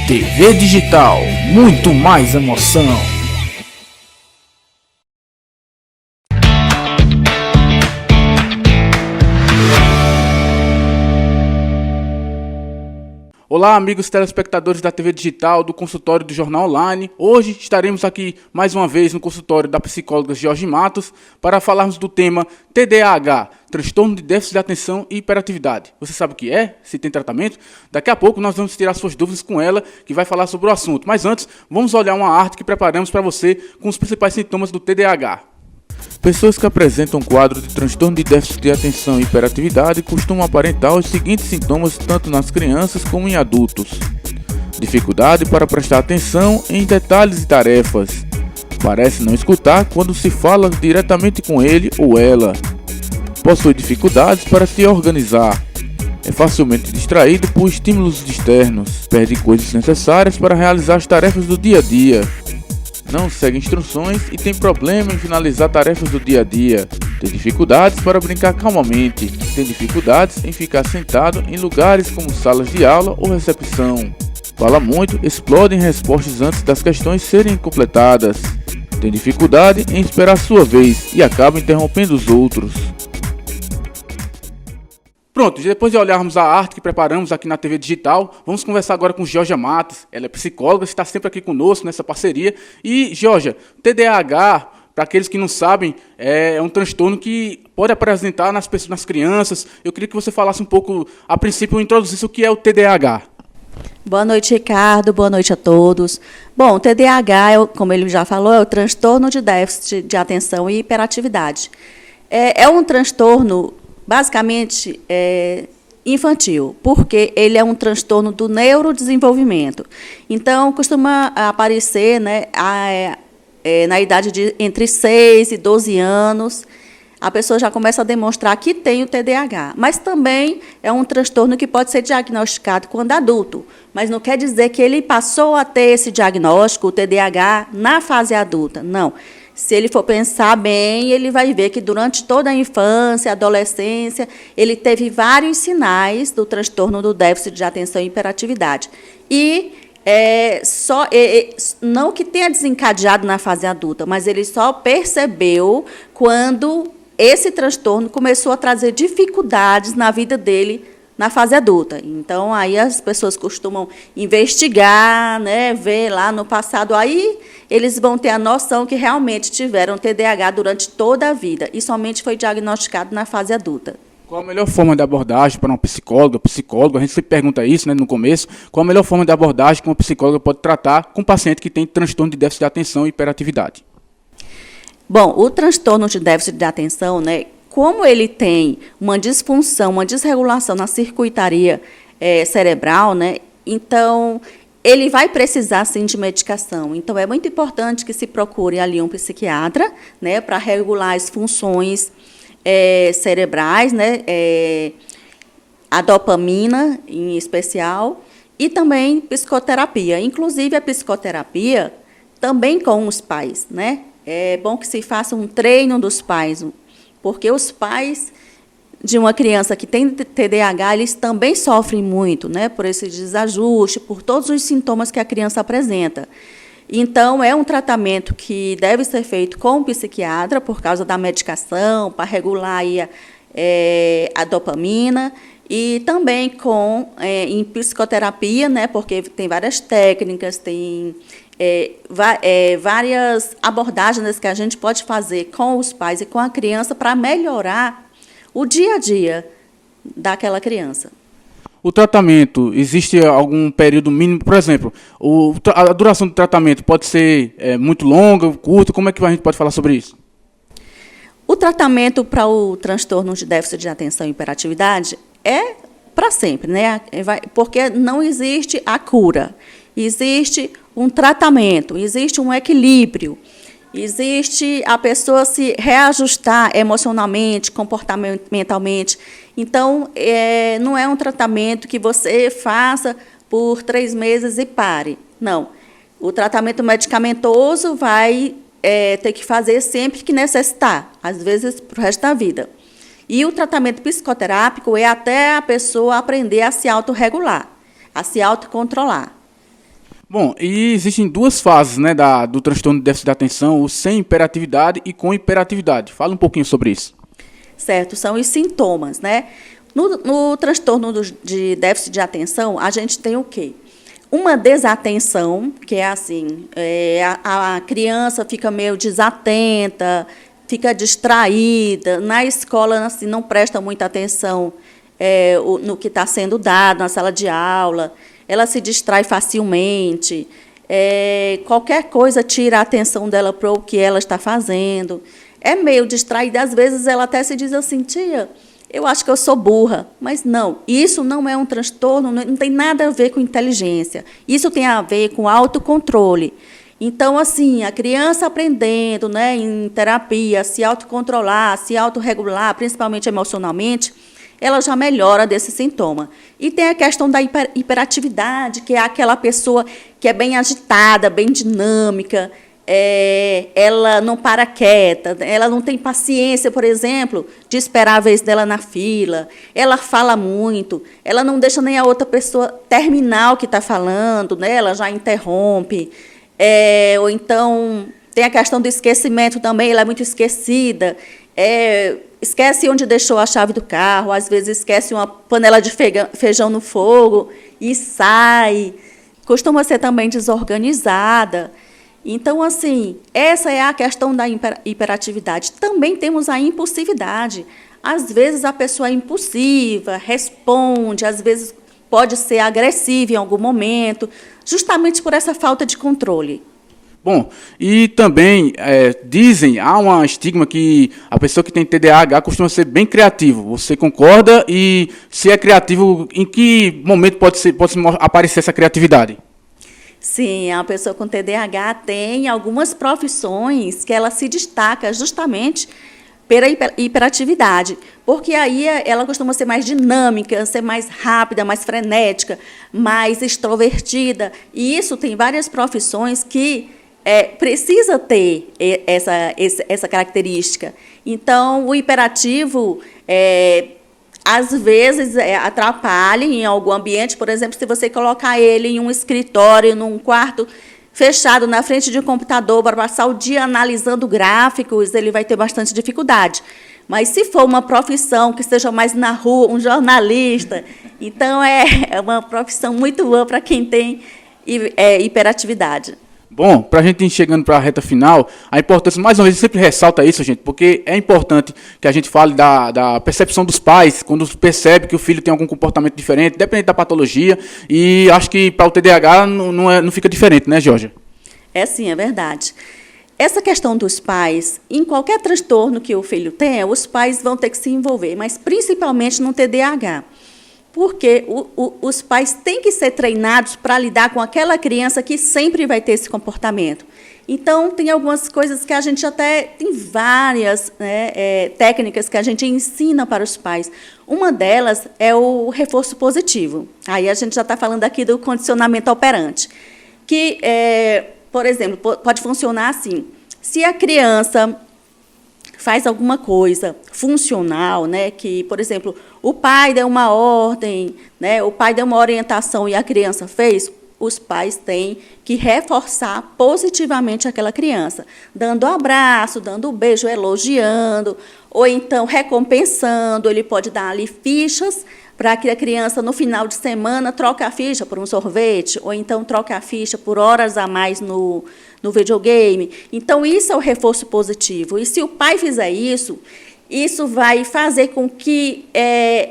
TV Digital, muito mais emoção. Olá, amigos telespectadores da TV Digital, do consultório do Jornal Online. Hoje estaremos aqui mais uma vez no consultório da psicóloga Jorge Matos para falarmos do tema TDAH, transtorno de déficit de atenção e hiperatividade. Você sabe o que é? Se tem tratamento? Daqui a pouco nós vamos tirar suas dúvidas com ela, que vai falar sobre o assunto. Mas antes, vamos olhar uma arte que preparamos para você com os principais sintomas do TDAH. Pessoas que apresentam um quadro de transtorno de déficit de atenção e hiperatividade costumam aparentar os seguintes sintomas tanto nas crianças como em adultos: dificuldade para prestar atenção em detalhes e tarefas, parece não escutar quando se fala diretamente com ele ou ela, possui dificuldades para se organizar, é facilmente distraído por estímulos externos, perde coisas necessárias para realizar as tarefas do dia a dia, não segue instruções e tem problema em finalizar tarefas do dia a dia, tem dificuldades para brincar calmamente, tem dificuldades em ficar sentado em lugares como salas de aula ou recepção, fala muito, explode em respostas antes das questões serem completadas, tem dificuldade em esperar sua vez e acaba interrompendo os outros. Pronto, depois de olharmos a arte que preparamos aqui na TV Digital, vamos conversar agora com Jorge Matos. Ela é psicóloga, está sempre aqui conosco nessa parceria. E, Jorge, TDAH, para aqueles que não sabem, é um transtorno que pode apresentar nas pessoas, nas crianças. Eu queria que você falasse um pouco, a princípio, introduzisse o que é o TDAH. Boa noite, Ricardo. Boa noite a todos. Bom, o TDAH, como ele já falou, é o transtorno de déficit de atenção e hiperatividade. É um transtorno basicamente infantil, porque ele é um transtorno do neurodesenvolvimento. Então, costuma aparecer, né, na idade de entre 6 e 12 anos, a pessoa já começa a demonstrar que tem o TDAH. Mas também é um transtorno que pode ser diagnosticado quando adulto, mas não quer dizer que ele passou a ter esse diagnóstico, o TDAH, na fase adulta. Não. Se ele for pensar bem, ele vai ver que durante toda a infância, adolescência, ele teve vários sinais do transtorno do déficit de atenção e hiperatividade. E não que tenha desencadeado na fase adulta, mas ele só percebeu quando esse transtorno começou a trazer dificuldades na vida dele na fase adulta. Então, aí as pessoas costumam investigar, né, ver lá no passado, aí eles vão ter a noção que realmente tiveram TDAH durante toda a vida e somente foi diagnosticado na fase adulta. Qual a melhor forma de abordagem para uma psicóloga, a gente sempre pergunta isso, né, no começo, qual a melhor forma de abordagem que uma psicóloga pode tratar com um paciente que tem transtorno de déficit de atenção e hiperatividade? Bom, o transtorno de déficit de atenção, né, como ele tem uma disfunção, uma desregulação na circuitaria cerebral, né, então ele vai precisar, sim, de medicação. Então, é muito importante que se procure ali um psiquiatra, né, para regular as funções cerebrais, né, a dopamina, em especial, e também psicoterapia. Inclusive, a psicoterapia também com os pais, né? É bom que se faça um treino dos pais, porque os pais de uma criança que tem TDAH, eles também sofrem muito, né, por esse desajuste, por todos os sintomas que a criança apresenta. Então, é um tratamento que deve ser feito com o psiquiatra, por causa da medicação, para regular aí a dopamina, e também em psicoterapia, né, porque tem várias técnicas, tem várias abordagens que a gente pode fazer com os pais e com a criança para melhorar o dia a dia daquela criança. O tratamento, existe algum período mínimo? Por exemplo, a duração do tratamento pode ser muito longa, curta? Como é que a gente pode falar sobre isso? O tratamento para o transtorno de déficit de atenção e hiperatividade é para sempre, né? Porque não existe a cura. Existe um tratamento, existe um equilíbrio, existe a pessoa se reajustar emocionalmente, comportamentalmente. Então, não é um tratamento que você faça por 3 meses e pare. Não. O tratamento medicamentoso vai ter que fazer sempre que necessitar, às vezes para o resto da vida. E o tratamento psicoterápico é até a pessoa aprender a se autorregular, a se autocontrolar. Bom, e existem duas fases, né, do transtorno de déficit de atenção, o sem hiperatividade e com hiperatividade. Fala um pouquinho sobre isso. Certo, são os sintomas, né? No transtorno de déficit de atenção, a gente tem o quê? Uma desatenção, que é assim, a criança fica meio desatenta, fica distraída, na escola assim, não presta muita atenção no que está sendo dado na sala de aula, ela se distrai facilmente, qualquer coisa tira a atenção dela para o que ela está fazendo, é meio distraída, às vezes ela até se diz assim, tia, eu acho que eu sou burra, mas não, isso não é um transtorno, não tem nada a ver com inteligência, isso tem a ver com autocontrole. Então, assim, a criança aprendendo, né, em terapia, a se autocontrolar, a se autorregular, principalmente emocionalmente, ela já melhora desse sintoma. E tem a questão da hiperatividade, que é aquela pessoa que é bem agitada, bem dinâmica, ela não para quieta, ela não tem paciência, por exemplo, de esperar a vez dela na fila, ela fala muito, ela não deixa nem a outra pessoa terminar o que está falando, né? Ela já interrompe, ou então tem a questão do esquecimento também, ela é muito esquecida, esquece onde deixou a chave do carro, às vezes esquece uma panela de feijão no fogo e sai, costuma ser também desorganizada. Então, assim, essa é a questão da hiperatividade. Também temos a impulsividade. Às vezes, a pessoa é impulsiva, responde, às vezes pode ser agressiva em algum momento, justamente por essa falta de controle. Bom, e também dizem, há um estigma que a pessoa que tem TDAH costuma ser bem criativo. Você concorda? E se é criativo, em que momento pode aparecer essa criatividade? Sim, a pessoa com TDAH tem algumas profissões que ela se destaca justamente pela hiperatividade, porque aí ela costuma ser mais dinâmica, ser mais rápida, mais frenética, mais extrovertida, e isso tem várias profissões que precisa ter essa característica. Então, o hiperativo às vezes atrapalha em algum ambiente, por exemplo, se você colocar ele em um escritório, num quarto fechado na frente de um computador para passar o dia analisando gráficos, ele vai ter bastante dificuldade. Mas se for uma profissão que esteja mais na rua, um jornalista, então é uma profissão muito boa para quem tem hiperatividade. Bom, para a gente ir chegando para a reta final, a importância, mais uma vez, sempre ressalta isso, gente, porque é importante que a gente fale da percepção dos pais, quando percebe que o filho tem algum comportamento diferente, dependendo da patologia, e acho que para o TDAH não fica diferente, né, Georgia? Sim, é verdade. Essa questão dos pais, em qualquer transtorno que o filho tenha, os pais vão ter que se envolver, mas principalmente no TDAH. Porque os pais têm que ser treinados para lidar com aquela criança que sempre vai ter esse comportamento. Então, tem algumas coisas que a gente até tem várias técnicas que a gente ensina para os pais. Uma delas é o reforço positivo. Aí a gente já está falando aqui do condicionamento operante, que, por exemplo, pode funcionar assim. Se a criança faz alguma coisa funcional, né, que, por exemplo, o pai deu uma ordem, né, o pai deu uma orientação e a criança fez, os pais têm que reforçar positivamente aquela criança, dando abraço, dando beijo, elogiando, ou então recompensando. Ele pode dar ali fichas para que a criança, no final de semana, troque a ficha por um sorvete, ou então troque a ficha por horas a mais no videogame. Então, isso é o reforço positivo. E se o pai fizer isso, isso vai fazer com que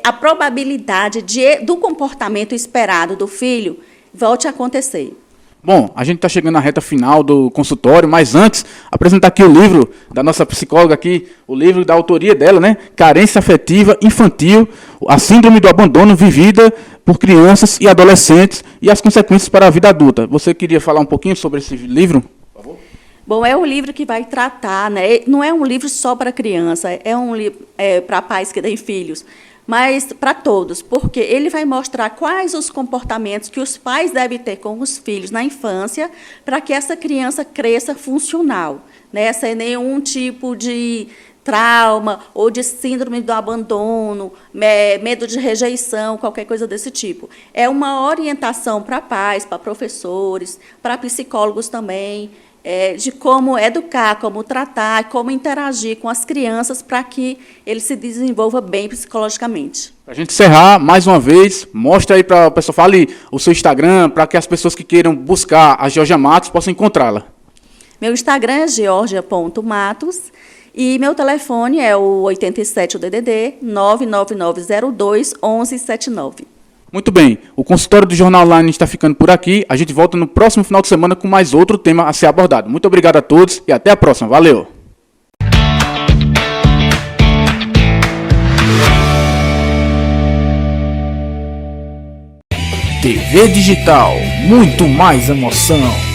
a probabilidade do comportamento esperado do filho volte a acontecer. Bom, a gente está chegando na reta final do consultório, mas antes, apresentar aqui o livro da nossa psicóloga aqui, o livro da autoria dela, né? Carência Afetiva Infantil, a Síndrome do Abandono vivida por crianças e adolescentes e as consequências para a vida adulta. Você queria falar um pouquinho sobre esse livro? Por favor. Bom, é um livro que vai tratar, né? Não é um livro só para criança, é um livro para pais que têm filhos, mas para todos, porque ele vai mostrar quais os comportamentos que os pais devem ter com os filhos na infância para que essa criança cresça funcional, né? Sem nenhum tipo de trauma ou de síndrome do abandono, medo de rejeição, qualquer coisa desse tipo. É uma orientação para pais, para professores, para psicólogos também, de como educar, como tratar, como interagir com as crianças para que ele se desenvolva bem psicologicamente. Para a gente encerrar, mais uma vez, mostra aí para o pessoal, fale o seu Instagram, para que as pessoas que queiram buscar a Georgia Matos possam encontrá-la. Meu Instagram é georgia.matos e meu telefone é o 87 DDD 99902 1179. Muito bem, o consultório do Jornal Online está ficando por aqui. A gente volta no próximo final de semana com mais outro tema a ser abordado. Muito obrigado a todos e até a próxima. Valeu! TV Digital, muito mais emoção.